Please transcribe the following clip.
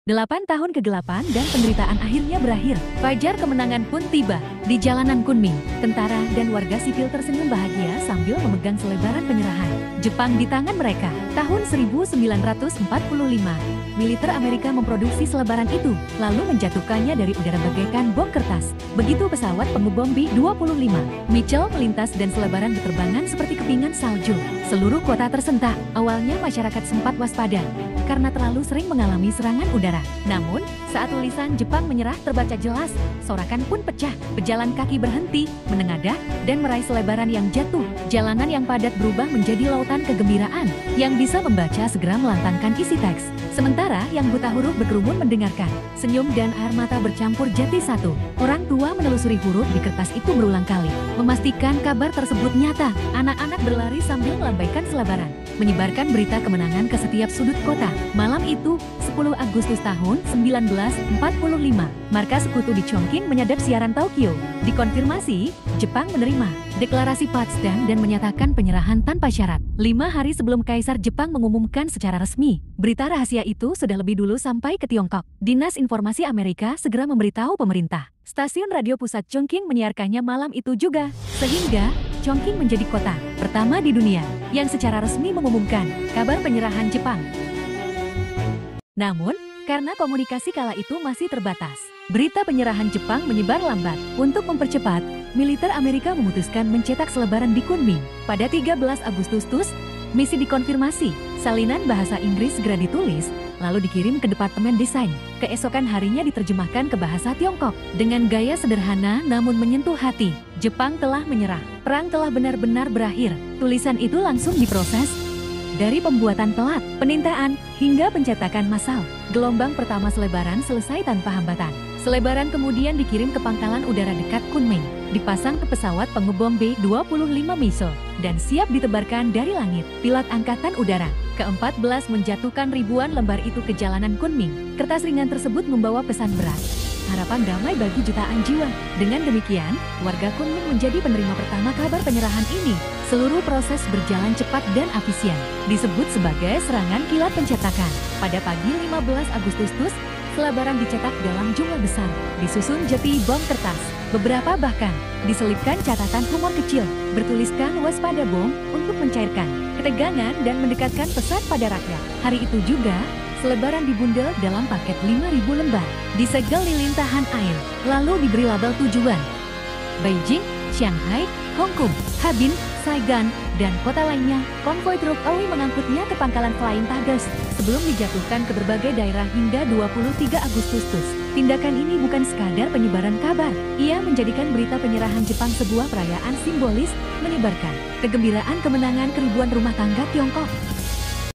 8 tahun kegelapan dan penderitaan akhirnya berakhir. Fajar kemenangan pun tiba. Di jalanan Kunming, tentara dan warga sipil tersenyum bahagia sambil memegang selebaran penyerahan Jepang di tangan mereka. Tahun 1945, militer Amerika memproduksi selebaran itu, lalu menjatuhkannya dari udara bagaikan bom kertas. Begitu pesawat pengebom B-25 Mitchell melintas dan selebaran berterbangan seperti kepingan salju. Seluruh kota tersentak. Awalnya masyarakat sempat waspada karena terlalu sering mengalami serangan udara. Namun, saat tulisan Jepang menyerah terbaca jelas, sorakan pun pecah. Pejalan kaki berhenti, menengadah, dan meraih selebaran yang jatuh. Jalanan yang padat berubah menjadi lautan kegembiraan. Yang bisa membaca segera melantangkan isi teks. Sementara yang buta huruf berkerumun mendengarkan. Senyum dan air mata bercampur jadi satu. Orang tua menelusuri huruf di kertas itu berulang kali, memastikan kabar tersebut nyata. Anak-anak berlari sambil melambaikan selebaran, menyebarkan berita kemenangan ke setiap sudut kota. Malam itu, 10 Agustus tahun 1945, markas sekutu di Chongqing menyadap siaran Tokyo. Dikonfirmasi, Jepang menerima deklarasi Potsdam dan menyatakan penyerahan tanpa syarat. 5 hari sebelum Kaisar Jepang mengumumkan secara resmi, berita rahasia itu sudah lebih dulu sampai ke Tiongkok. Dinas Informasi Amerika segera memberitahu pemerintah. Stasiun radio pusat Chongqing menyiarkannya malam itu juga, sehingga Chongqing menjadi kota pertama di dunia yang secara resmi mengumumkan kabar penyerahan Jepang. Namun, karena komunikasi kala itu masih terbatas, berita penyerahan Jepang menyebar lambat. Untuk mempercepat, militer Amerika memutuskan mencetak selebaran di Kunming. Pada 13 Agustus, misi dikonfirmasi, salinan bahasa Inggris segera ditulis, lalu dikirim ke Departemen Desain. Keesokan harinya diterjemahkan ke bahasa Tiongkok. Dengan gaya sederhana namun menyentuh hati, Jepang telah menyerah. Perang telah benar-benar berakhir. Tulisan itu langsung diproses. Dari pembuatan pelat, penintaan, hingga pencetakan massal, gelombang pertama selebaran selesai tanpa hambatan. Selebaran kemudian dikirim ke pangkalan udara dekat Kunming, dipasang ke pesawat pengebom B-25 Mitchell, dan siap ditebarkan dari langit. Pilot Angkatan Udara ke-14 menjatuhkan ribuan lembar itu ke jalanan Kunming. Kertas ringan tersebut membawa pesan berat, harapan damai bagi jutaan jiwa. Dengan demikian, warga Kunming menjadi penerima pertama kabar penyerahan ini. Seluruh proses berjalan cepat dan efisien, disebut sebagai serangan kilat pencetakan. Pada pagi 15 Agustus, selebaran dicetak dalam jumlah besar, disusun jeti bom kertas. Beberapa bahkan diselipkan catatan humor kecil, bertuliskan waspada bom untuk mencairkan ketegangan dan mendekatkan pesan pada rakyat. Hari itu juga, selebaran dibundel dalam paket 5.000 lembar, disegel lilin tahan air, lalu diberi label tujuan: Beijing, Shanghai, Hong Kong, Harbin, Saigon, dan kota lainnya. Konvoi truk OI mengangkutnya ke pangkalan Flying Tigers sebelum dijatuhkan ke berbagai daerah hingga 23 Agustus. Tindakan ini bukan sekadar penyebaran kabar. Ia menjadikan berita penyerahan Jepang sebuah perayaan simbolis, menyebarkan kegembiraan kemenangan ke ribuan rumah tangga Tiongkok.